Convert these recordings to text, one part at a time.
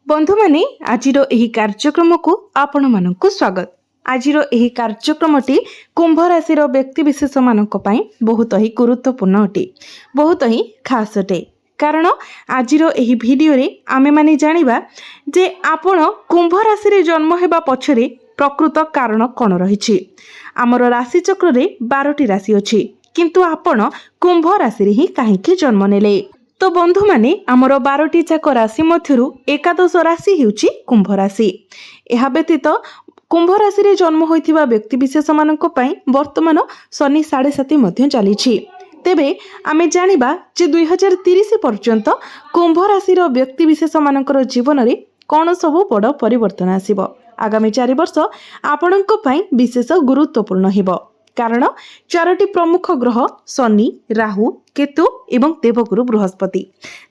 बंधु माने आजिरो एही कार्यक्रम को आपण मानकु स्वागत। आजिरो एही कार्यक्रमटी कुंभ राशिर व्यक्ति विशेष मानक पई बहुत ही गुरुत्वपूर्ण अटे, बहुत ही खास अटे। कारण आजिरो एही भिडियो रे आमे माने जानिबा जे आपण कुंभ राशि रे जन्म हेबा पछरे प्रकृत कारण कोन रहिछि। हमर राशि चक्र रे 12टी राशि अछि, किंतु आपण कुंभ राशि रे ही काहेकि जन्म नेले। तो बंधु माने आमर 12टी जाक राशि मध्यरु एकादश राशि हेउची कुंभ राशि। एहा व्यतीत कुंभ राशि रे जन्म होइथिबा व्यक्ति विशेष मानक पई वर्तमान शनि 7.5 मध्य चलीछि। तेबे आमे जानिबा जे 2030 पर्यंत कुंभ राशि रो व्यक्ति विशेष मानकर जीवन रे कोन सब बड़ परिवर्तन आसीबो। आगामी 4 वर्ष आपणक पई विशेष गुरुत्वपूर्ण हेबो, कारण 4टी प्रमुख ग्रह शनि, राहु, केतु एवं देवगुरु बृहस्पति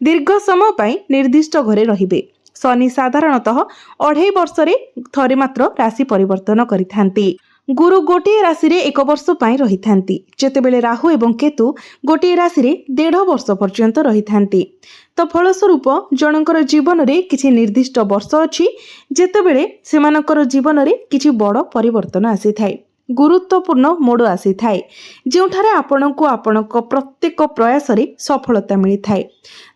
दीर्घ समय पाई निर्दिष्ट घरे रहिबे। शनि साधारणतः 2.5 वर्ष रे थरे मात्र राशि परिवर्तन करिथांती। गुरु गोटे राशि रे 1 वर्ष पाई रहिथांती, जेतेबेले राहु एवं केतु गोटे राशि रे 1.5 वर्ष पर्यंत रहिथांती। तो फलस्वरूप जनकर जीवन रे किछि निर्दिष्ट वर्ष अछि जेतेबेले सेमानकर जीवन रे किछि बड़ परिवर्तन आसी थाए, गुरुत्वपूर्ण मोड़ आसी थाए, जोठारे आपणको आपणक प्रत्येक प्रयास रे सफलता मिली थाए।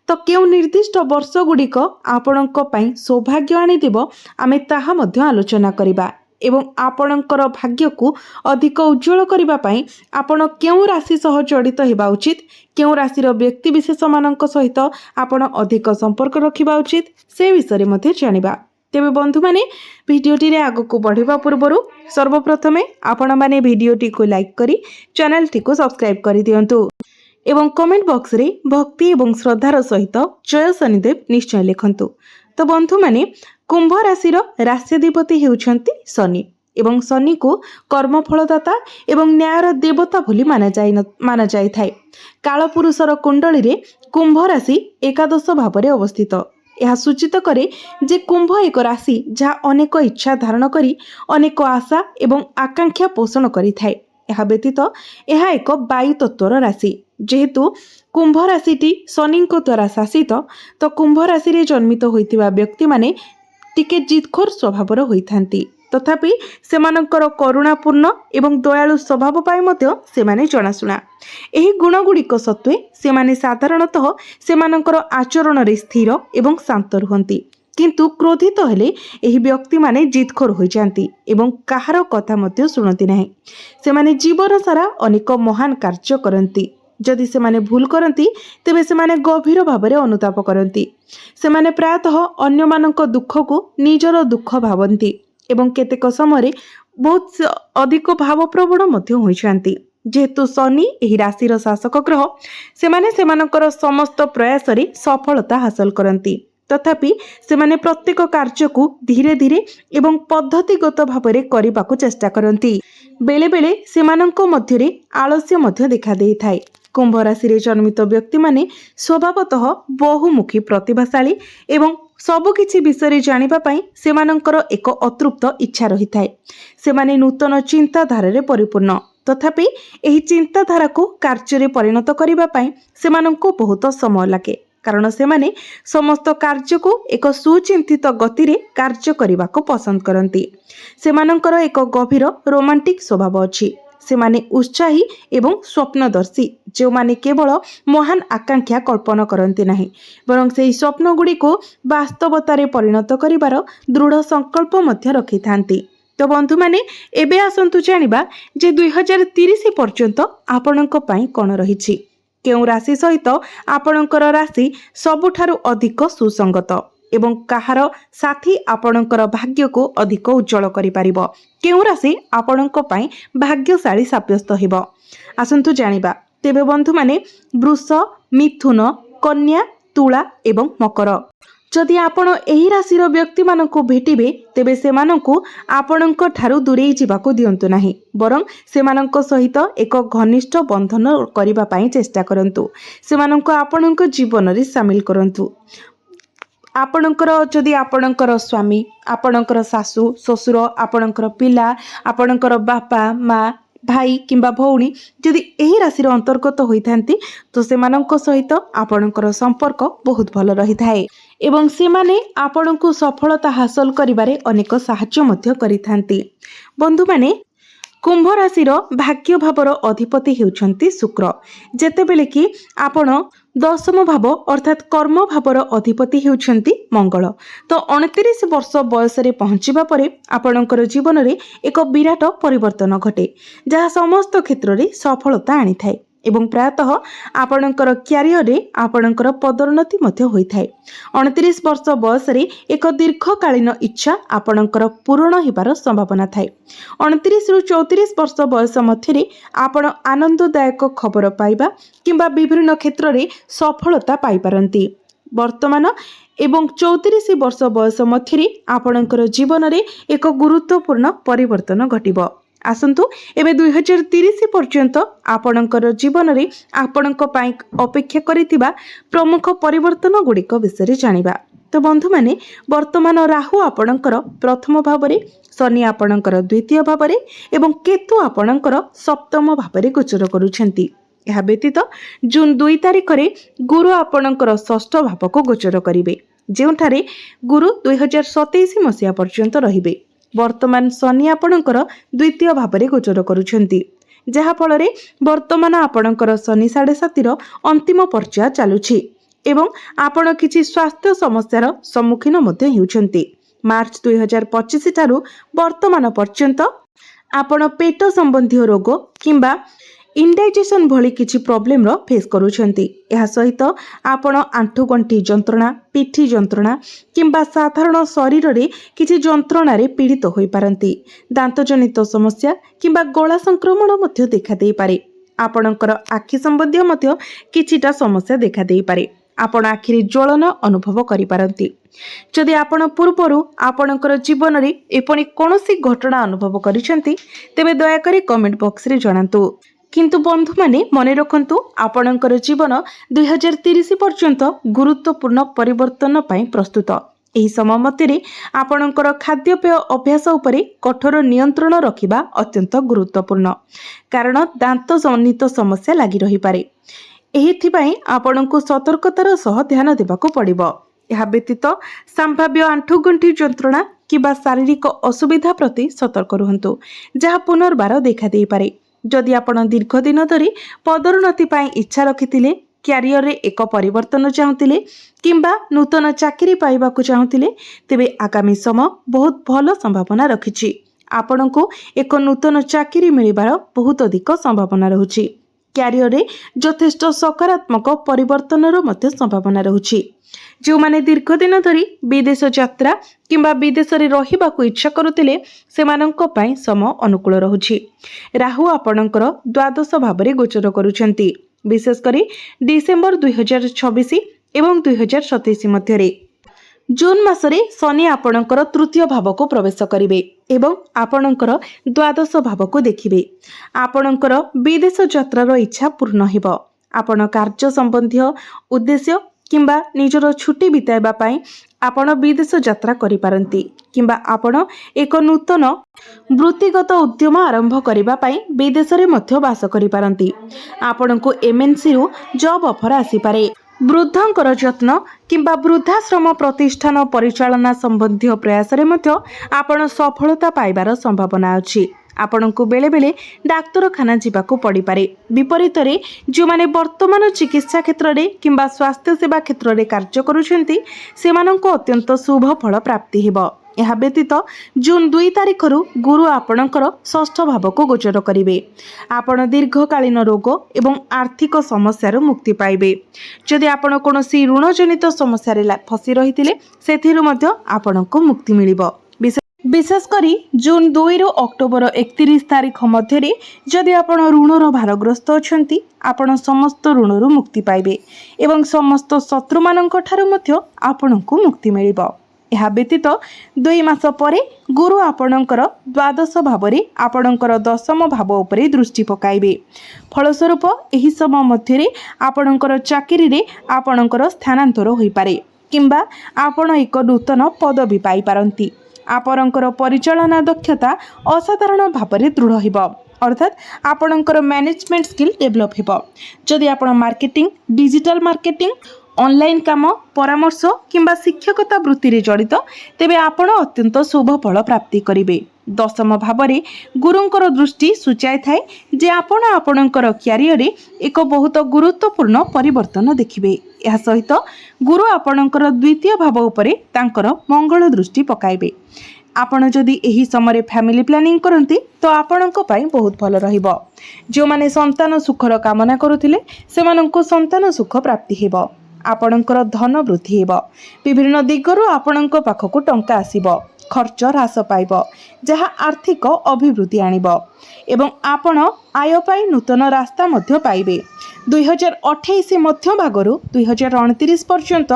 तो केउ निर्दिष्ट वर्ष गुड़िक आपणक पई सौभाग्य आनी देबो आमे ताहा मध्य आलोचना करिबा एवं आपणकर भाग्य को अधिक उज्जवल करिबा पई आपण केउ राशि सह जड़ित हेबा उचित, केउ राशि रो व्यक्ति विशेष मानक सहित आपण अधिक संपर्क रखिबा उचित से विषय मध्ये जानिबा। तेबे बंधु माने भिडियोटी रे आगो को बढ़िबा पूर्वरु सर्वप्रथमे आपण माने भिडियोटी को लाइक करी चैनल टी को सब्सक्राइब करि दियंतु एवं कमेंट बॉक्स रे भक्ति एवं श्रद्धार सहित जय शनिदेव निश्चय लिखंतु। तो बंधु माने कुंभ राशि रो राष्ट्राधिपति हेउछंती शनि एवं शनि को कर्मफलदाता एवं न्यायर देवता भली माना जाय थाए। कालपुरुषर कुंडली रे कुंभ राशि एकादश भाव रे अवस्थित। यह सूचित करे जे कुंभ एक राशि जहाँ अनेक इच्छा धारण करी अनेक आशा एवं आकांक्षा पोषण करि थाए। यह व्यतीत यह एक वायु तत्वर राशि, जेहेतु कुंभ राशिटी शनि द्वारा शासित, तो कुंभ राशि रे जन्मित होइतिबा व्यक्ति माने टिके जिदखोर स्वभावर होइथांती। तथापि सेमानकर करुणापूर्ण एवं दयालु स्वभाव पाई मध्य सेमाने जनाशुना। एही गुणगुड़िक सत्वे सेमाने साधारणतः सेमानकर आचरण रे स्थिर एवं शांत रुहंती, किंतु क्रोधित हेले एही व्यक्ति माने जिदखोर होई जांती एवं काहार कथा मध्य सुनती नाही। सेमाने जीवन सारा अनेक महान कार्य करंती। जदि सेमाने भूल करंती तेबे सेमाने गभीर भावरे अनुताप करंती। सेमाने प्रायतः अन्य मानक दुख को निजर दुख भावंती एवं केतेक समय बहुत अधिक भावप्रवण मध्य होई जांती। जेहेतु शनि एही राशिर शासक ग्रह, सेमाने सेमानकर समस्त प्रयास रे सफलता हासिल करंती। तथापि सेमाने प्रत्येक कार्य को धीरे धीरे एवं पद्धतिगत भावरे करिबाकू चेष्टा करंती। बेले बेले सेमानक मध्यरे आलस्य मध्य देखा देई थाए। कुंभ राशि रे जन्मित व्यक्ति माने स्वभावतः बहुमुखी प्रतिभाशाली एवं सबु किछि विषय जानिबा पई सेमानकर एक अतृप्त इच्छा रही थाए। सेमाने नूतन चिंताधारा रे परिपूर्ण, तथापि एही चिंताधारा को कार्य रे परिणत करिबा पई सेमानंको बहुत समय लागे, कारण सेमाने समस्त कार्य को एक सुचिंतित गति रे कार्य करिबाको पसंद करंती। सेमानंकर एक गभीर रोमांटिक स्वभाव अछि। सेमाने उत्साही एवं स्वप्नदर्शी, जो माने केवल महान आकांक्षा कल्पना करते नहीं, बरं से स्वप्न गुड़ी को वास्तवता रे परिणत करिवार दृढ़ संकल्प मध्य रखि थांती। तो बंधु माने एबे आसंतु जानिबा जे 2030 पर्यंत आपणक पई कोन रहिछि, केउ राशि सहित आपणकर राशि सबुठारु अधिक सुसंगत एवं काहार साथी आपणकर भाग्य को अधिक उज्जवल करि परिबो, केउ राशि आपणक पई भाग्यशाली साब्यस्त हेबो। आसंतु जानिबा। तेबे बंधु माने वृष, मिथुन, कन्या, तुला एवं मकर। जदि आपण एही राशिर व्यक्ति मानकु भेटिबे तेबे सेमानकु आपणक ठारु दूरेई जिबाकू दियंतु नाही, बरं सेमानक सहित एक घनिष्ठ बंधन करिबा पई चेष्टा करंतु। सेमानकु आपणक जीवन रे शामिल करंतु। आपणकर जदि आपणकर स्वामी, आपणकर सासू ससुर, आपणकर पिला, आपणकर बापा माँ भाई किंबा भौणी जदि एही राशि अंतर्गत होइथांती तो सेमानंक सहित आपणकर संपर्क बहुत भल रही थाए एवं सेमाने आपणको सफलता हासिल करिबारे अनेक साहाय्य मध्य करिथांती। बंधु माने कुंभ राशि भाग्य भावर अधिपति हेउछंती शुक्र, जेतेबेले कि आपण दशम भाव अर्थात कर्म भावर अधिपति हेउछंती मंगल। तो 29 वर्ष बयस पहुंचीबा परे आपणकर जीवन में एक विराट परिवर्तन घटे जहाँ समस्त क्षेत्र में सफलता आनी थाए एवं प्रायतः आपणकर क्यारियर रे आपणकर पदोन्नति मध्य होइथाए। 29 वर्ष बयस एक दीर्घकालीन इच्छा आपणकर पूर्ण होबार संभावना थाए। 29 रु 34 वर्ष बयस मध्य आपण आनंददायक खबर पाइबा किंबा विभिन्न क्षेत्र में सफलता पाई पारंती। वर्तमान एवं 34 वर्ष बयस मध्य आपणकर जीवन में एक गुरुत्वपूर्ण परिवर्तन घटिबो। आसंतु एबे 2030 पर्यंत आपणकर जीवन में आपणक पाई अपेक्षा करितिबा प्रमुख परिवर्तन गुड़िक विषय जानिबा। तो बंधु माने वर्तमान राहु आपणकर प्रथम भाव में, शनि आपणकर द्वितीय भाव में एवं केतु आपणकर सप्तम भाव में गोचर करुछंती। यह व्यतीत जून 2 तारिख में गुरु आपणकर षष्ठ भाव को गोचर करिवे, जेउठारे गुरु 2027 मसीहा पर्यंत रहिबे। वर्तमान शनि आपणकर द्वितीय भाव में गोचर करुछंती, जहा फल रे वर्तमान आपणकर शनि 7.5 अंतिम पर्याय चालुछि एवं आपण किछि स्वास्थ्य समस्यार सम्मुखीन मध्य हेउछंती। मार्च 2025 ठारू वर्तमान पर्यंत आपण पेट संबंधी रोग किंबा इंडाइजेशन भली किछि प्रॉब्लम रो फेस करुछंती। यह सहित आपण आंठुगंठी जंत्रणा, पिठी जंत्रणा किंबा साधारण शरीर रे किछि जंत्रणा रे पीड़ित होई पारंती। दांतजनित समस्या किंबा गला संक्रमण मध्य देखा देई पारे। आपणकर आखि संबंधी मध्य किछिटा समस्या देखा देई पारे। आपण आखिरी ज्वलन अनुभव करि पारंती। जदि आपण पूर्वरु आपणकर जीवन रे एपणी कोनोसी घटना अनुभव करिसेंती तेबे दया करी कमेंट बॉक्स रे जणांतु। किंतु बंधु माने मने रखंतु आपणकर जीवन 2030 पर्यंत गुरुत्वपूर्ण परिवर्तन पाई प्रस्तुत। एही समय मध्य आपणकर खाद्यपेय अभ्यास उपरे कठोर नियंत्रण रखिबा अत्यंत गुरुत्वपूर्ण, कारण दांत जनित समस्या लागि रही पारे। एहिथिपाई आपणको सतर्कतार सह ध्यान देबाको पड़िबो। यह व्यतीत संभाव्य आंठुगंठी जंत्रणा किबा शारीरिक असुविधा प्रति सतर्क रुहंतु, जहा पुनर्बार देखा देई पारे। जदि आपण दीर्घ दिन धरी पदोन्नति पाई इच्छा रखिथिले, क्यारियर रे एक परिवर्तन चाहुथिले किंबा नूतन चाकरी पाइबाकू चाहुथिले, तेबे आगामी समय बहुत भल संभावना रखिछि। आपणको एक नूतन चाकरी मिलिबार बहुत अधिक संभावना रहुछि। क्यारियर रे यथेष्ट सकारात्मक परिवर्तनर मध्य संभावना रहुछि। जो माने दीर्घ दिन धरी विदेश यात्रा किंबा विदेश रे रहिबाकू इच्छा करुतिले सेमानंक पई समय अनुकूल रहुछि। राहु आपणकर द्वादश भाव में गोचर करुछंती, विशेष करी डिसेंबर 2026 एवं 2027 मध्य रे। जून मासरे शनि आपणकर तृतीय भाव को प्रवेश करिवे एवं आपणकर द्वादश भाव को देखिवे। आपणकर विदेश यात्रार इच्छा पूर्ण हेबो। आपण कार्य संबंधी उद्देश्य किंबा निजर छुट्टी बिताइबा पाई आपण विदेश यात्रा करि पारंती किंबा आपण एक नूतन वृत्तिगत उद्यम आरंभ करिबा पाई विदेश रे मध्य वास करि पारंती। आपणको एमएनसी रु जॉब ऑफर आसी पारे। वृद्धंकर जत्न किंबा वृद्धाश्रम प्रतिष्ठान परिचालना संबंधी प्रयास रे मध्य आपण सफलता पाइबार संभावना अछि। आपणको बेले बेले डाक्तरखाना जीवाकू पड़ी पारे। विपरीत रे जो माने वर्तमान चिकित्सा क्षेत्र रे किंबा स्वास्थ्य सेवा क्षेत्र रे कार्य करुछंती सेमानंको अत्यंत शुभ फल प्राप्ति हेबो। यह व्यतीत जून 2 तारिख रु गुरु आपणकर षष्ठ भाव को गोचर करिवे। आपण दीर्घकालीन रोग एवं आर्थिक समस्या मुक्ति पाइबे। जदि आपण कोनोसी ऋण जनित समस्या रे फसी रहितिले सेथिरु मध्य आपणको मुक्ति मिलिबो। विशेष करी जून 2 रु अक्टोबर 31 तारिख मध्य जदि आपण ऋणर भारग्रस्त अछंती आपण समस्त ऋणरू मुक्ति पाइबे एवं समस्त शत्रु मानक ठारू मध्य आपणको मुक्ति मिलिबो। यह व्यतीत 2 मास परे गुरु आपणकर द्वादश भाव में आपणकर दशम भाव उपरे दृष्टि पकाइबे। फलस्वरूप एही समय मध्य आपणकर चाकरी रे आपणकर स्थानांतर होई पारे किंबा आपण एक नूतन पदवी पाई पारंती। आपणकर परिचालना दक्षता असाधारण भाव में दृढ़ हेबो। अर्थात आपणकर मैनेजमेंट स्किल डेभलप हो। जदि आपण मार्केटिंग, डिजिटल मार्केटिंग, ऑनलाइन काम, परामर्श किंबा शिक्षकता वृत्ति रे जड़ित तेबे आपण अत्यंत शुभ फल प्राप्ति करिवे। दशम भाव गुरुंकर दृष्टि सूचाई थाए जे आपण आपणकर क्यारियर एक बहुत गुरुत्वपूर्ण परिवर्तन देखिबे। यह सहित गुरु आपणकर द्वितीय भाव उपरे तांकर मंगल दृष्टि पकाइबे। आपण जदि एही समय फैमिली प्लानिंग करती तो आपणक पई बहुत भल रहिबो। जो माने संतान सुखर कामना करुथिले सेमानंको संतान सुख प्राप्ति हेबो। आपणकर धन वृद्धि हेबो। विभिन्न दिगरु आपणक पाखकु टंका आसीबो। खर्च ह्रास पाइब जहाँ आर्थिक अभिवृद्धि आनिबो एवं आपण आय पाई नूतन रास्ता मध्य पाइबे। 2028 मध्य भागरु 2029 पर्यंत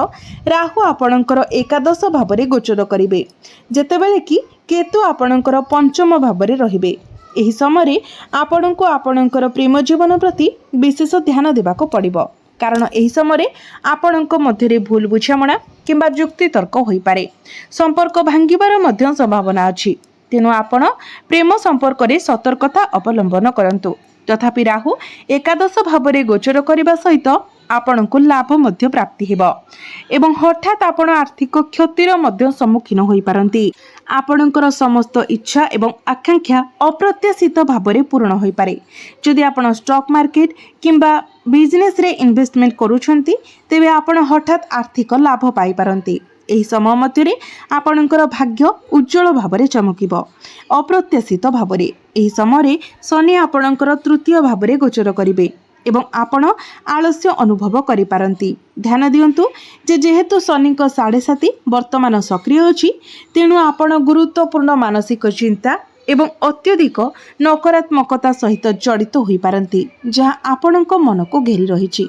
राहु आपणकर एकादश भावरे गोचर करिवे, जेतेबेले कि केतु आपणकर पंचम भावरे रहिबे। एही समय आपणको आपणकर प्रेम जीवन प्रति विशेष ध्यान देबाको पड़िबो, कारण एही समय आपणक मध्यरे भूल बुझामणा किंबा जुक्ति तर्क होई पारे। संपर्क भांगिबार मध्य संभावना अछि। तेणु आपण प्रेम संपर्क रे सतर्कता अवलंबन करंतु। तथापि राहु एकादश भावरे गोचर करने सहित आपण को लाभ मध्य प्राप्ति हेबो एवं हठात आपण आर्थिक क्षतिर मध्य सम्मुखीन होई पारंती। आपणकर समस्त इच्छा एवं आकांक्षा अप्रत्याशित भावरे पूर्ण होई पारे। जदि आपण स्टॉक मार्केट किंबा बिजनेस रे इन्वेस्टमेंट करूछंती तेबे आपण हठात आर्थिक लाभ पाई पारंती। एही समय मध्यरे आपणकर भाग्य उज्जवल भावरे चमकिबो। अप्रत्याशित भावरे एही समय शनि आपणकर तृतीय भावरे गोचर करिवे एवं आपण आलस्य अनुभव करि पारंती। ध्यान दियंतु जे जेहेतु शनि को 7.5 वर्तमान सक्रिय अछि, तेणु आपण गुरुत्वपूर्ण मानसिक चिंता एवं अत्यधिक नकारात्मकता सहित जड़ित होई पारंती, जहाँ आपणक मन को घेरी रहिछि।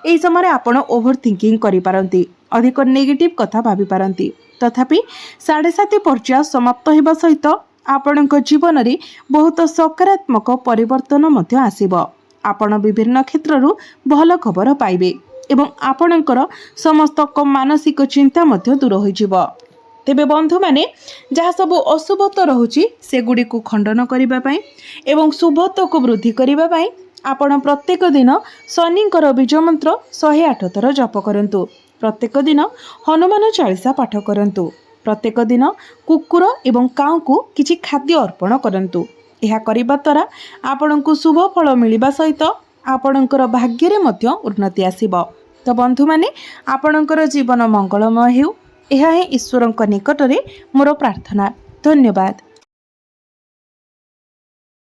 एही समय आपण ओभर थिंकिंग करि पारंती, अधिक नेगेटिव कथा भाबी पारंती। तथापि 7.5 पर्याय समाप्त हेबा सहित आपणक जीवन रे बहुत सकारात्मक परिवर्तन मध्य आसीबो। आपण विभिन्न क्षेत्ररू भल खबर पाइबे एवं आपणकर समस्त मानसिक चिंता मध्य दूर होई जिवो। तेबे बंधु माने जहाँ सब अशुभत रहुछि से गुडी को खंडन करिबा पई एवं शुभत्व को वृद्धि करिबा पई आपण प्रत्येक दिन शनिंकर बीज मंत्र 108 थर जप करंतु। प्रत्येक दिन हनुमान चालीसा पाठ करंतु। प्रत्येक दिन कुकुर एवं काऊ को किछि खाद्य अर्पण करंतु। यह करिबा द्वारा आपणको शुभ फल मिलिबा सहित आपणकर भाग्य रे मध्य उन्नति आसीबो। तो बंधु माने आपणकर जीवन मंगलमय हेउ, यह ईश्वरଙ୍କ निकटरे मोर प्रार्थना। धन्यवाद।